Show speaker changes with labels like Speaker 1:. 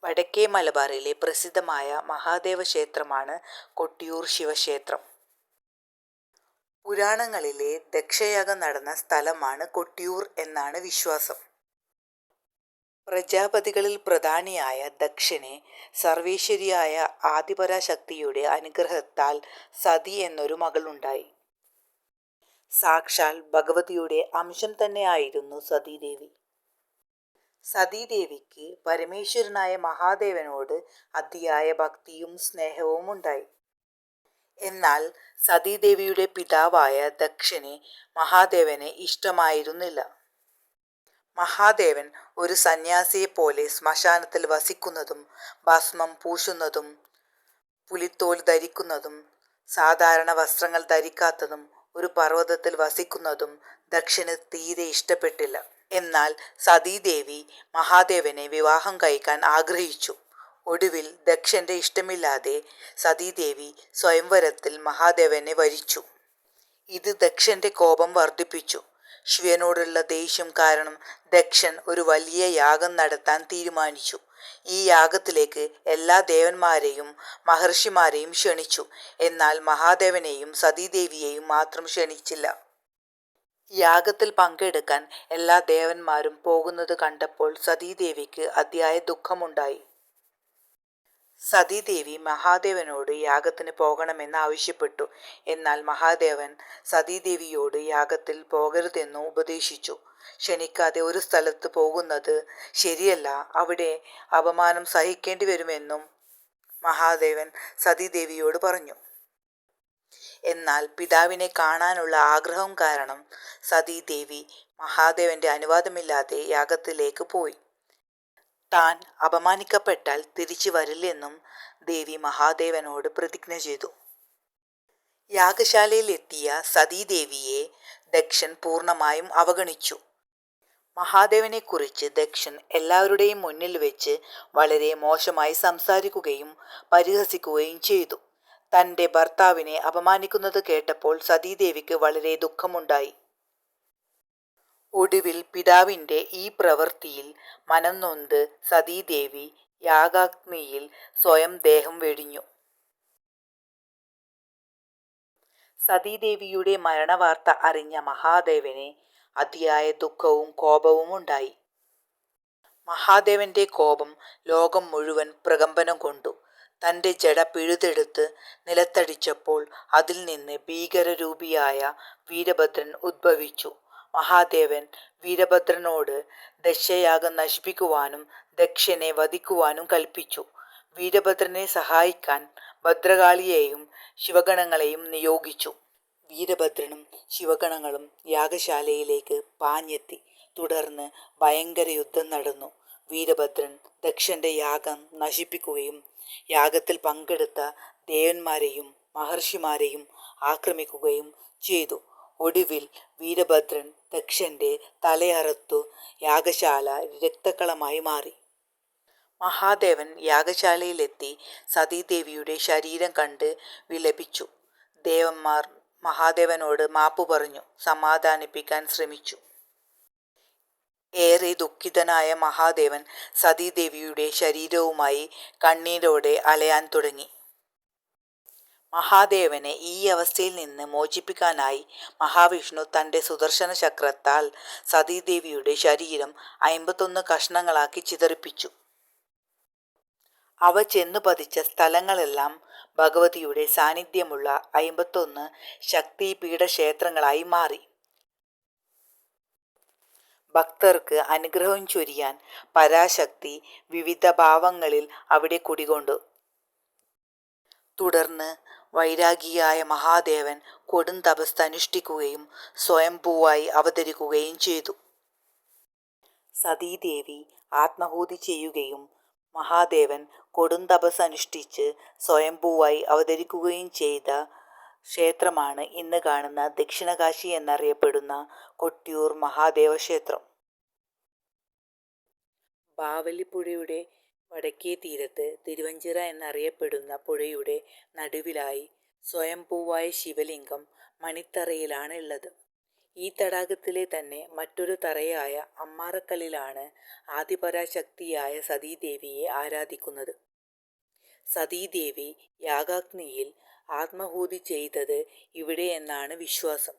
Speaker 1: വടക്കേ മലബാറിലെ പ്രസിദ്ധമായ മഹാദേവ ക്ഷേത്രമാണ് കൊട്ടിയൂർ ശിവക്ഷേത്രം. പുരാണങ്ങളിലെ ദക്ഷയാഗം നടന്ന സ്ഥലമാണ് കൊട്ടിയൂർ എന്നാണ് വിശ്വാസം. പ്രജാപതികളിൽ പ്രധാനിയായ ദക്ഷന് സർവേശ്വരിയായ ആദിപരാശക്തിയുടെ അനുഗ്രഹത്താൽ സതി എന്നൊരു മകളുണ്ടായി. സാക്ഷാൽ ഭഗവതിയുടെ അംശം തന്നെയായിരുന്നു സതീദേവി. സതീദേവിക്ക് പരമേശ്വരനായ മഹാദേവനോട് അതിയായ ഭക്തിയും സ്നേഹവും ഉണ്ടായി. എന്നാൽ സതീദേവിയുടെ പിതാവായ ദക്ഷന് മഹാദേവനെ ഇഷ്ടമായിരുന്നില്ല. മഹാദേവൻ ഒരു സന്യാസിയെപ്പോലെ ശ്മശാനത്തിൽ വസിക്കുന്നതും ഭസ്മം പൂശുന്നതും പുലിത്തോൽ ധരിക്കുന്നതും സാധാരണ വസ്ത്രങ്ങൾ ധരിക്കാത്തതും ഒരു പർവ്വതത്തിൽ വസിക്കുന്നതും ദക്ഷന് തീരെ ഇഷ്ടപ്പെട്ടില്ല. എന്നാൽ സതീദേവി മഹാദേവനെ വിവാഹം കഴിക്കാൻ ആഗ്രഹിച്ചു. ഒടുവിൽ ദക്ഷന്റെ ഇഷ്ടമില്ലാതെ സതീദേവി സ്വയംവരത്തിൽ മഹാദേവനെ വരിച്ചു. ഇത് ദക്ഷന്റെ കോപം വർദ്ധിപ്പിച്ചു. ശിവനോടുള്ള ദേഷ്യം കാരണം ദക്ഷൻ ഒരു വലിയ യാഗം നടത്താൻ തീരുമാനിച്ചു. ഈ യാഗത്തിലേക്ക് എല്ലാ ദേവന്മാരെയും മഹർഷിമാരെയും ക്ഷണിച്ചു. എന്നാൽ മഹാദേവനെയും സതീദേവിയെയും മാത്രം ക്ഷണിച്ചില്ല. യാഗത്തിൽ പങ്കെടുക്കാൻ എല്ലാ ദേവന്മാരും പോകുന്നത് കണ്ടപ്പോൾ സതീദേവിക്ക് അതിയായ ദുഃഖമുണ്ടായി. സതീദേവി മഹാദേവനോട് യാഗത്തിന് പോകണമെന്ന് ആവശ്യപ്പെട്ടു. എന്നാൽ മഹാദേവൻ സതീദേവിയോട് യാഗത്തിൽ പോകരുതെന്ന് ഉപദേശിച്ചു. ക്ഷണിക്കാതെ ഒരു സ്ഥലത്ത് പോകുന്നത് ശരിയല്ല, അവിടെ അപമാനം സഹിക്കേണ്ടി വരുമെന്നും മഹാദേവൻ സതീദേവിയോട് പറഞ്ഞു. എന്നാൽ പിതാവിനെ കാണാനുള്ള ആഗ്രഹം കാരണം സതീദേവി മഹാദേവന്റെ അനുവാദമില്ലാതെ യാഗത്തിലേക്ക് പോയി. താൻ അപമാനിക്കപ്പെട്ടാൽ തിരിച്ചു വരില്ലെന്നും ദേവി മഹാദേവനോട് പ്രതിജ്ഞ ചെയ്തു. യാഗശാലയിലെത്തിയ സതീദേവിയെ ദക്ഷൻ പൂർണ്ണമായും അവഗണിച്ചു. മഹാദേവനെക്കുറിച്ച് ദക്ഷൻ എല്ലാവരുടെയും മുന്നിൽ വെച്ച് വളരെ മോശമായി സംസാരിക്കുകയും പരിഹസിക്കുകയും ചെയ്തു. തൻ്റെ ഭർത്താവിനെ അപമാനിക്കുന്നത് കേട്ടപ്പോൾ സതീദേവിക്ക് വളരെ ദുഃഖമുണ്ടായി. ഒടുവിൽ പിതാവിൻ്റെ ഈ പ്രവൃത്തിയിൽ മനം നൊന്ത് സതീദേവി യാഗാഗ്നിയിൽ സ്വയം ദേഹം വെടിഞ്ഞു. സതീദേവിയുടെ മരണവാർത്ത അറിഞ്ഞ മഹാദേവന് അതിയായ ദുഃഖവും കോപവും ഉണ്ടായി. മഹാദേവന്റെ കോപം ലോകം മുഴുവൻ പ്രകമ്പനം കൊണ്ടു. തൻ്റെ ജട പിഴുതെടുത്ത് നിലത്തടിച്ചപ്പോൾ അതിൽ നിന്ന് ഭീകരരൂപിയായ വീരഭദ്രൻ ഉദ്ഭവിച്ചു. മഹാദേവൻ വീരഭദ്രനോട് ദക്ഷയാഗം നശിപ്പിക്കുവാനും ദക്ഷനെ വധിക്കുവാനും കൽപ്പിച്ചു. വീരഭദ്രനെ സഹായിക്കാൻ ഭദ്രകാളിയെയും ശിവഗണങ്ങളെയും നിയോഗിച്ചു. വീരഭദ്രനും ശിവഗണങ്ങളും യാഗശാലയിലേക്ക് പാഞ്ഞെത്തി. തുടർന്ന് ഭയങ്കര യുദ്ധം നടന്നു. വീരഭദ്രൻ ദക്ഷന്റെ യാഗം നശിപ്പിക്കുകയും യാഗത്തിൽ പങ്കെടുത്ത ദേവന്മാരെയും മഹർഷിമാരെയും ആക്രമിക്കുകയും ചെയ്തു. ഒടുവിൽ വീരഭദ്രൻ ദക്ഷന്റെ തലയറുത്തു. യാഗശാല രക്തക്കളമായി മാറി. മഹാദേവൻ യാഗശാലയിലെത്തി സതീദേവിയുടെ ശരീരം കണ്ട് വിലപിച്ചു. ദേവന്മാർ മഹാദേവനോട് മാപ്പു പറഞ്ഞു സമാധാനിപ്പിക്കാൻ ശ്രമിച്ചു. ഏറെ ദുഃഖിതനായ മഹാദേവൻ സതീദേവിയുടെ ശരീരവുമായി കണ്ണീരോടെ അലയാൻ തുടങ്ങി. മഹാദേവനെ ഈ അവസ്ഥയിൽ നിന്ന് മോചിപ്പിക്കാനായി മഹാവിഷ്ണു തൻ്റെ സുദർശന ചക്രത്താൽ സതീദേവിയുടെ ശരീരം 51 കഷ്ണങ്ങളാക്കി ചിതറിപ്പിച്ചു. അവ ചെന്നു പതിച്ച സ്ഥലങ്ങളെല്ലാം ഭഗവതിയുടെ സാന്നിധ്യമുള്ള 51 ശക്തിപീഠ ക്ഷേത്രങ്ങളായി മാറി. ഭക്തർക്ക് അനുഗ്രഹം ചൊരിയാൻ പരാശക്തി വിവിധ ഭാവങ്ങളിൽ അവിടെ കുടികൊണ്ടു. തുടർന്ന് വൈരാഗിയായ മഹാദേവൻ കൊടും തപസ് അനുഷ്ഠിക്കുകയും സ്വയംഭൂവായി അവതരിക്കുകയും ചെയ്തു. സതീദേവി ആത്മാഹൂതി ചെയ്യുകയും മഹാദേവൻ കൊടും തപസ് അനുഷ്ഠിച്ച് സ്വയംഭൂവായി അവതരിക്കുകയും ചെയ്ത ക്ഷേത്രമാണ് ഇന്ന് കാണുന്ന ദക്ഷിണകാശി എന്നറിയപ്പെടുന്ന കൊട്ടിയൂർ മഹാദേവ ക്ഷേത്രം. ബാവലിപ്പുഴയുടെ വടക്കേ തീരത്ത് തിരുവഞ്ചിറ എന്നറിയപ്പെടുന്ന പുഴയുടെ നടുവിലായി സ്വയംഭൂവായ ശിവലിംഗം മണിത്തറയിലാണ് ഉള്ളത്. ഈ തടാകത്തിലെ തന്നെ മറ്റൊരു തറയായ അമ്മാറക്കല്ലിലാണ് ആദിപരാശക്തിയായ സതീദേവിയെ ആരാധിക്കുന്നത്. സതീദേവി യാഗാഗ്നിയിൽ ആത്മാഹൂതി ചെയ്തത് ഇവിടെയെന്നാണ് വിശ്വാസം.